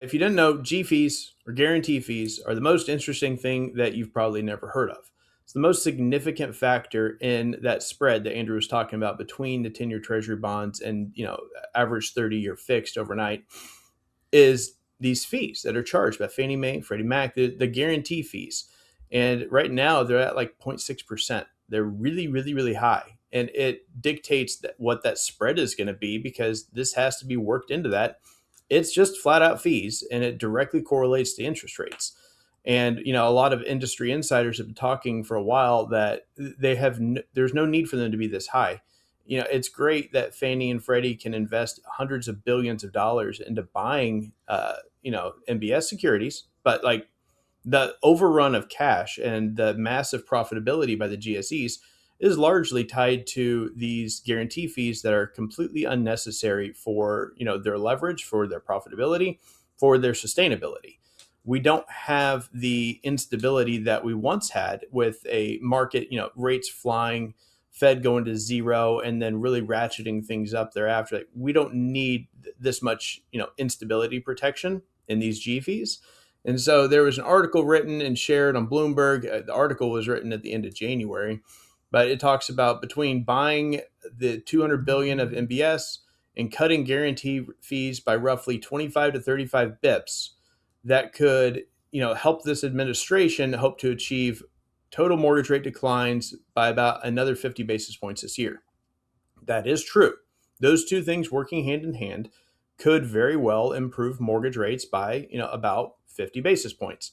If you didn't know, G fees or guarantee fees are the most interesting thing that you've probably never heard of. It's the most significant factor in that spread that Andrew was talking about between the 10-year treasury bonds and, average 30-year fixed overnight is these fees that are charged by Fannie Mae, Freddie Mac, the guarantee fees. And right now they're at like 0.6%. They're really, really, really high. And it dictates what that spread is going to be because this has to be worked into that. It's just flat out fees and it directly correlates to interest rates. And a lot of industry insiders have been talking for a while that there's no need for them to be this high. It's great that Fannie and Freddie can invest hundreds of billions of dollars into buying, MBS securities, but like the overrun of cash and the massive profitability by the GSEs is largely tied to these guarantee fees that are completely unnecessary for their leverage, for their profitability, for their sustainability. We don't have the instability that we once had with a market, rates flying, Fed going to zero, and then really ratcheting things up thereafter. Like, we don't need this much, instability protection in these G fees. And so there was an article written and shared on Bloomberg. The article was written at the end of January, but it talks about between buying the 200 billion of MBS and cutting guarantee fees by roughly 25 to 35 bips, that could, help this administration hope to achieve total mortgage rate declines by about another 50 basis points this year. That is true. Those two things working hand in hand could very well improve mortgage rates by, about 50 basis points.